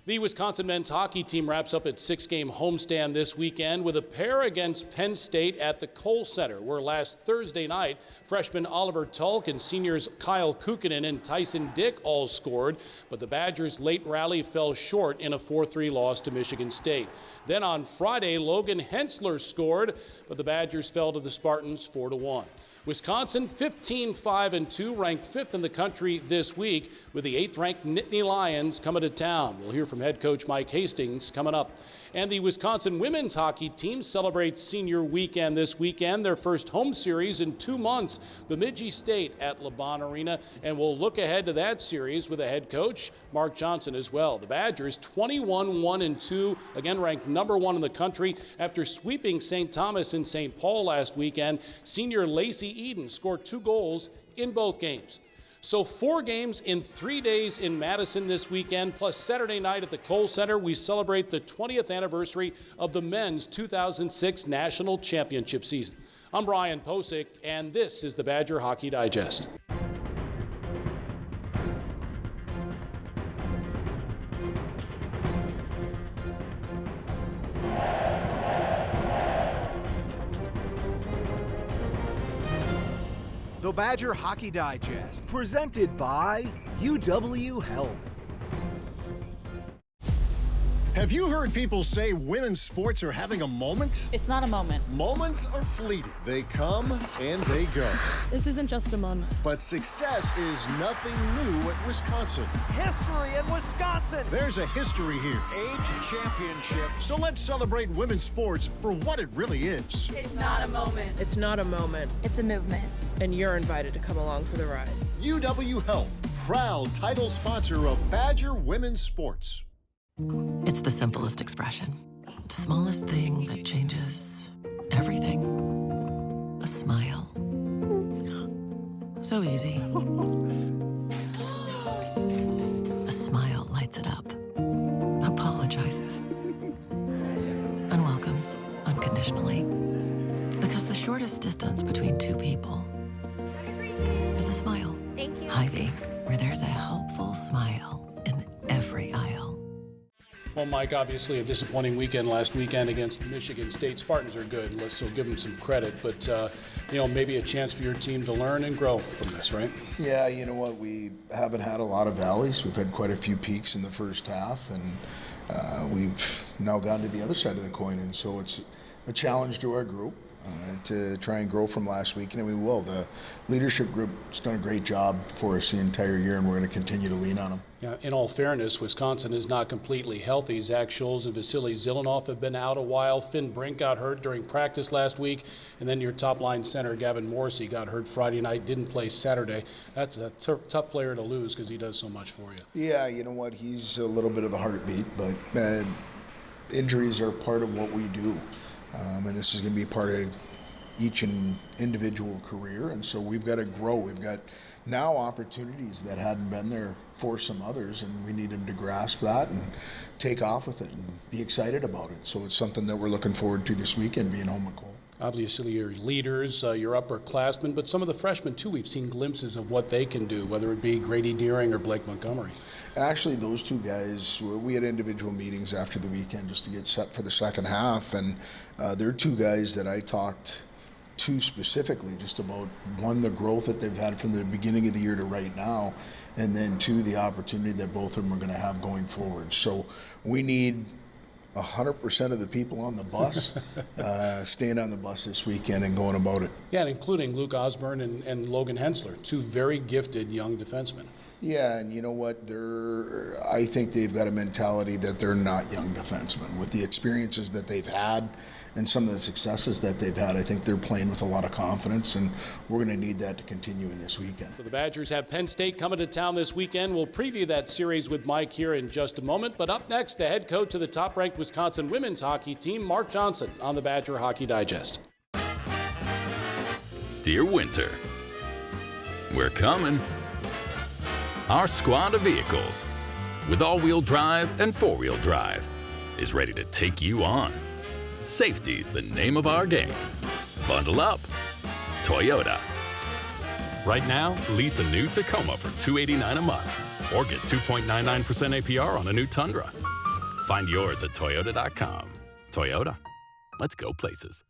The Wisconsin men's hockey team wraps up its 6-game homestand this weekend with a pair against Penn State at the Kohl Center, where last Thursday night, freshman Oliver Tulk and seniors Kyle Kukkonen and Tyson Dick all scored, but the Badgers' late rally fell short in a 4-3 loss to Michigan State. Then on Friday, Logan Hensler scored, but the Badgers fell to the Spartans 4-1. Wisconsin 15-5-2, ranked 5th in the country this week, with the 8th-ranked Nittany Lions coming to town. We'll hear from head coach Mike Hastings coming up. And the Wisconsin women's hockey team celebrates senior weekend this weekend, their first home series in 2 months, Bemidji State at LeBon Arena. And we'll look ahead to that series with the head coach, Mark Johnson, as well. The Badgers 21-1-2, again ranked number 1 in the country after sweeping St. Thomas and St. Paul last weekend. Senior Lacey Eden scored 2 goals in both games. So 4 games in 3 days in Madison this weekend, plus Saturday night at the Kohl Center. We celebrate the 20th anniversary of the men's 2006 National Championship season. I'm Brian Posick, and this is the Badger Hockey Digest. The Badger Hockey Digest, presented by UW Health. Have you heard people say women's sports are having a moment? It's not a moment. Moments are fleeting. They come and they go. This isn't just a moment. But success is nothing new at Wisconsin. History in Wisconsin. There's a history here. Age championship. So let's celebrate women's sports for what it really is. It's not a moment. It's not a moment. It's a movement. And you're invited to come along for the ride. UW Health, proud title sponsor of Badger Women's Sports. It's the simplest expression. The smallest thing that changes everything. A smile. So easy. A smile lights it up. Apologizes. Unwelcomes unconditionally. Because the shortest distance between 2 people is a smile. Thank you. Hy-Vee, where there's a helpful smile in every aisle. Well, Mike, obviously a disappointing weekend last weekend against Michigan State. Spartans are good, so give them some credit. But, maybe a chance for your team to learn and grow from this, right? Yeah, you know what? We haven't had a lot of valleys. We've had quite a few peaks in the first half, and we've now gone to the other side of the coin. And so it's a challenge to our group to try and grow from last week, and we will. The leadership group's done a great job for us the entire year, and we're going to continue to lean on them. Yeah, in all fairness, Wisconsin is not completely healthy. Zach Scholes and Vasily Zilanov have been out a while. Finn Brink got hurt during practice last week, and then your top-line center, Gavin Morrissey, got hurt Friday night, didn't play Saturday. That's a tough player to lose because he does so much for you. Yeah, you know what? He's a little bit of the heartbeat, but injuries are part of what we do. And this is going to be part of each individual career, and so we've got to grow. We've got now opportunities that hadn't been there for some others, and we need them to grasp that and take off with it and be excited about it. So it's something that we're looking forward to this weekend, being home at Kohl. Obviously, your leaders, your upperclassmen, but some of the freshmen, too, we've seen glimpses of what they can do, whether it be Grady Deering or Blake Montgomery. Actually, those 2 guys, we had individual meetings after the weekend just to get set for the second half, and they're 2 guys that I talked to specifically just about, 1, the growth that they've had from the beginning of the year to right now, and then 2, the opportunity that both of them are going to have going forward. So we need 100% of the people on the bus staying on the bus this weekend and going about it. Yeah, including Luke Osborne and Logan Hensler, 2 very gifted young defensemen. Yeah, and you know what? I think they've got a mentality that they're not young defensemen. With the experiences that they've had and some of the successes that they've had, I think they're playing with a lot of confidence, and we're going to need that to continue in this weekend. So the Badgers have Penn State coming to town this weekend. We'll preview that series with Mike here in just a moment. But up next, the head coach of the top-ranked Wisconsin women's hockey team, Mark Johnson, on the Badger Hockey Digest. Dear Winter, we're coming. Our squad of vehicles, with all-wheel drive and four-wheel drive, is ready to take you on. Safety's the name of our game. Bundle up. Toyota. Right now, lease a new Tacoma for $289 a month. Or get 2.99% APR on a new Tundra. Find yours at Toyota.com. Toyota, let's go places.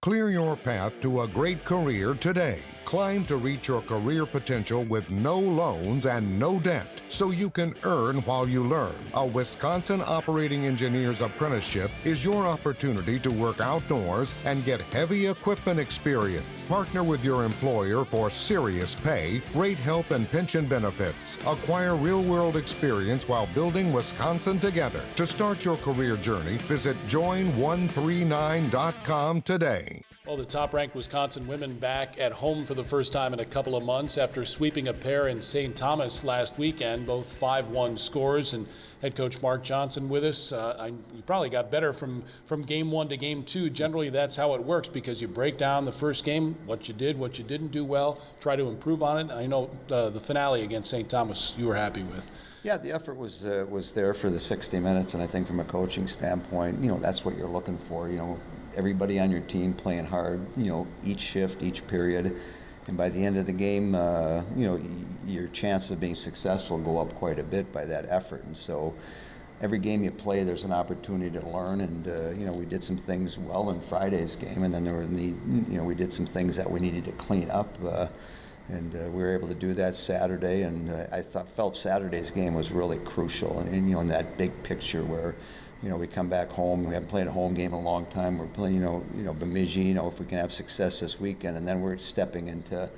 Clear your path to a great career today. Climb to reach your career potential with no loans and no debt, so you can earn while you learn. A Wisconsin Operating Engineer's Apprenticeship is your opportunity to work outdoors and get heavy equipment experience. Partner with your employer for serious pay, great health and pension benefits. Acquire real-world experience while building Wisconsin together. To start your career journey, visit join139.com today. Well, the top-ranked Wisconsin women back at home for the first time in a couple of months after sweeping a pair in St. Thomas last weekend, both 5-1 scores. And head coach Mark Johnson with us. You probably got better from game one to game two. Generally, that's how it works because you break down the first game, what you did, what you didn't do well, try to improve on it. I know the finale against St. Thomas you were happy with. Yeah, the effort was there for the 60 minutes, and I think from a coaching standpoint, that's what you're looking for. Everybody on your team playing hard, each shift, each period. And by the end of the game, your chances of being successful go up quite a bit by that effort. And so every game you play, there's an opportunity to learn. And, we did some things well in Friday's game, and then we did some things that we needed to clean up. And we were able to do that Saturday, and I felt Saturday's game was really crucial. And in that big picture where, we come back home, we haven't played a home game in a long time. We're playing, Bemidji, if we can have success this weekend, and then we're stepping into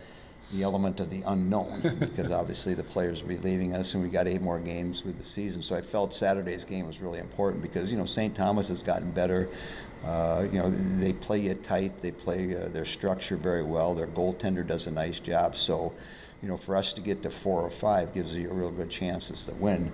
the element of the unknown because obviously the players will be leaving us, and we got 8 more games with the season. So I felt Saturday's game was really important because, St. Thomas has gotten better. They play you tight. They play their structure very well. Their goaltender does a nice job. So, for us to get to 4 or 5 gives you a real good chances to win.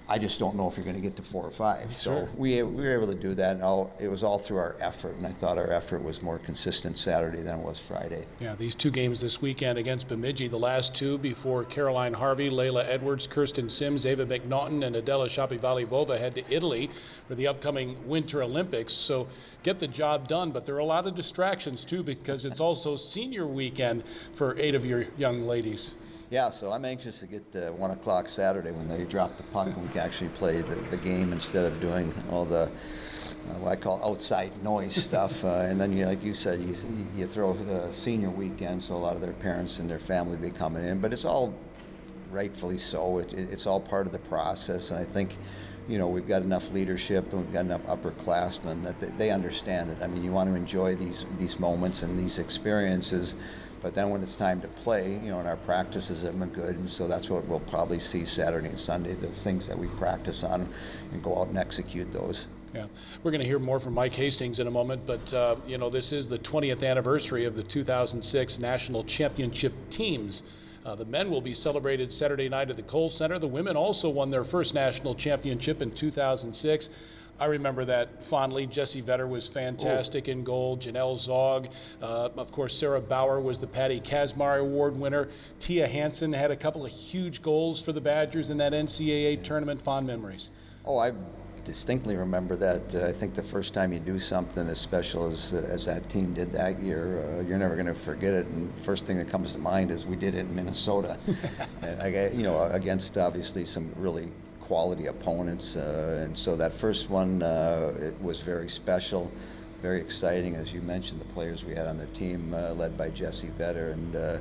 I just don't know if you're going to get to 4 or 5. So we were able to do that, and it was all through our effort, and I thought our effort was more consistent Saturday than it was Friday. Yeah, these 2 games this weekend against Bemidji, the last 2 before Caroline Harvey, Layla Edwards, Kirsten Sims, Ava McNaughton, and Adela Shapivalivova head to Italy for the upcoming Winter Olympics. So get the job done, but there are a lot of distractions too because it's also senior weekend for 8 of your young ladies. Yeah, so I'm anxious to get 1 o'clock Saturday when they drop the puck and we can actually play the game instead of doing all the what I call outside noise stuff. And then, like you said, you throw senior weekend, so a lot of their parents and their family be coming in. But it's all rightfully so. It's all part of the process, and I think we've got enough leadership and we've got enough upperclassmen that they understand it. I mean, you want to enjoy these moments and these experiences. But then when it's time to play, and our practices have been good, and so that's what we'll probably see Saturday and Sunday, the things that we practice on and go out and execute those. Yeah, we're going to hear more from Mike Hastings in a moment, but, this is the 20th anniversary of the 2006 National Championship teams. The men will be celebrated Saturday night at the Kohl Center. The women also won their first national championship in 2006. I remember that fondly. Jessie Vetter was fantastic in goal. Janelle Zog. Of course, Sarah Bauer was the Patty Kazmar Award winner. Tia Hansen had a couple of huge goals for the Badgers in that NCAA tournament. Fond memories. Oh, I distinctly remember that. I think the first time you do something as special as that team did that year, you're never going to forget it. And first thing that comes to mind is we did it in Minnesota, against obviously some really quality opponents, and so that first one it was very special, very exciting. As you mentioned, the players we had on their team, led by Jessie Vetter, and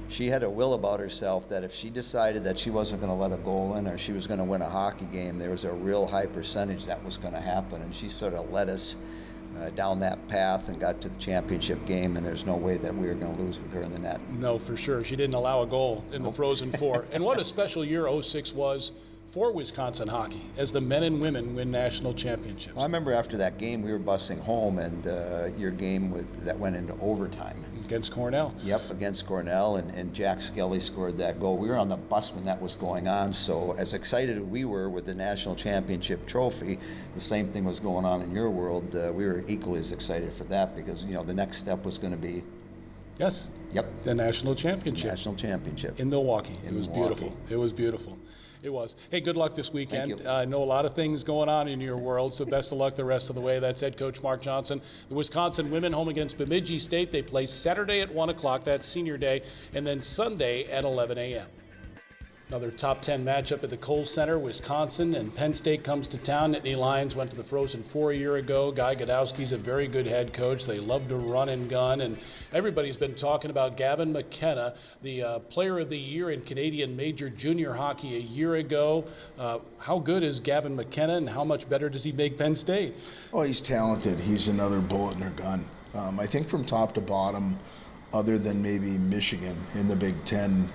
she had a will about herself that if she decided that she wasn't going to let a goal in or she was going to win a hockey game, there was a real high percentage that was going to happen, and she sort of led us down that path and got to the championship game, and there's no way that we were going to lose with her in the net. No, for sure. She didn't allow a goal in the Frozen Four. And what a special year 06 was for Wisconsin hockey as the men and women win national championships. Well, I remember after that game we were busing home, and your game that went into overtime. Against Cornell. Yep, against Cornell, and Jack Skelly scored that goal. We were on the bus when that was going on, so as excited as we were with the national championship trophy, the same thing was going on in your world. We were equally as excited for that because, the next step was going to be Yes. Yep. The national championship. National championship. In Milwaukee. It was beautiful. It was beautiful. It was. Hey, good luck this weekend. Thank you. I know a lot of things going on in your world, so best of luck the rest of the way. That's head coach Mark Johnson. The Wisconsin women home against Bemidji State. They play Saturday at 1 o'clock. That's senior day. And then Sunday at 11 a.m. Another top 10 matchup at the Kohl Center. Wisconsin and Penn State comes to town. Nittany Lions went to the Frozen Four a year ago. Guy Godowski's a very good head coach. They love to run and gun, and everybody's been talking about Gavin McKenna, the Player of the Year in Canadian Major Junior Hockey a year ago. How good is Gavin McKenna, and how much better does he make Penn State? Oh, he's talented. He's another bullet in a gun. I think from top to bottom, other than maybe Michigan in the Big Ten,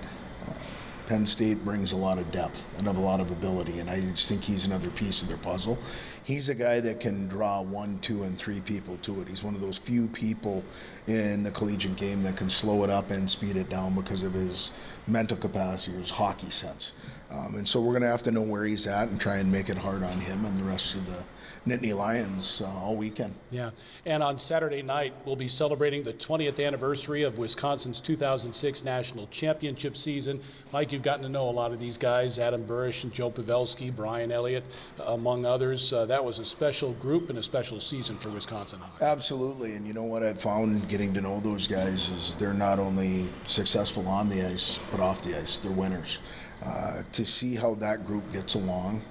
Penn State brings a lot of depth and a lot of ability, and I just think he's another piece of their puzzle. He's a guy that can draw 1, 2, and 3 people to it. He's one of those few people in the collegiate game that can slow it up and speed it down because of his mental capacity, his hockey sense. And so we're going to have to know where he's at and try and make it hard on him and the rest of the Nittany Lions all weekend. Yeah, and on Saturday night, we'll be celebrating the 20th anniversary of Wisconsin's 2006 National Championship season. Mike, you've gotten to know a lot of these guys, Adam Burish and Joe Pavelski, Brian Elliott, among others. That was a special group and a special season for Wisconsin hockey. Absolutely, and you know what I've found getting to know those guys is they're not only successful on the ice, but off the ice. They're winners. To see how that group gets along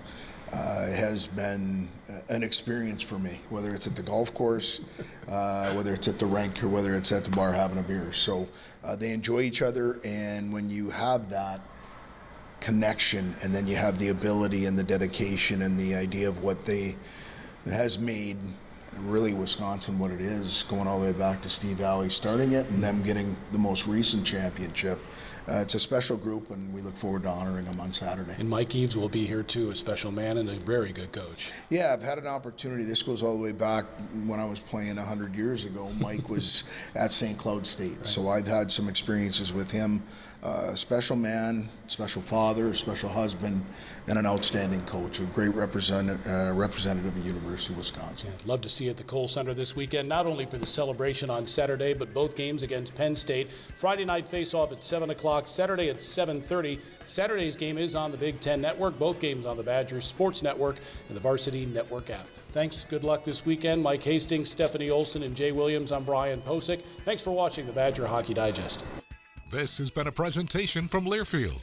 has been an experience for me, whether it's at the golf course, whether it's at the rink, or whether it's at the bar having a beer. So they enjoy each other, and when you have that connection, and then you have the ability and the dedication and the idea of what they has made really Wisconsin what it is, going all the way back to Steve Alley starting it and them getting the most recent championship. It's a special group, and we look forward to honoring them on Saturday. And Mike Eves will be here too, a special man and a very good coach. Yeah, I've had an opportunity. This goes all the way back when I was playing 100 years ago. Mike was at St. Cloud State, right. So I've had some experiences with him. Special man, special father, special husband, and an outstanding coach, a great representative of University of Wisconsin. Yeah, I'd love to see you at the Kohl Center this weekend, not only for the celebration on Saturday, but both games against Penn State. Friday night face-off at 7 o'clock, Saturday at 7:30. Saturday's game is on the Big Ten Network, both games on the Badgers Sports Network and the Varsity Network app. Thanks, good luck this weekend. Mike Hastings, Stephanie Olson, and Jay Williams. I'm Brian Posick. Thanks for watching the Badger Hockey Digest. This has been a presentation from Learfield,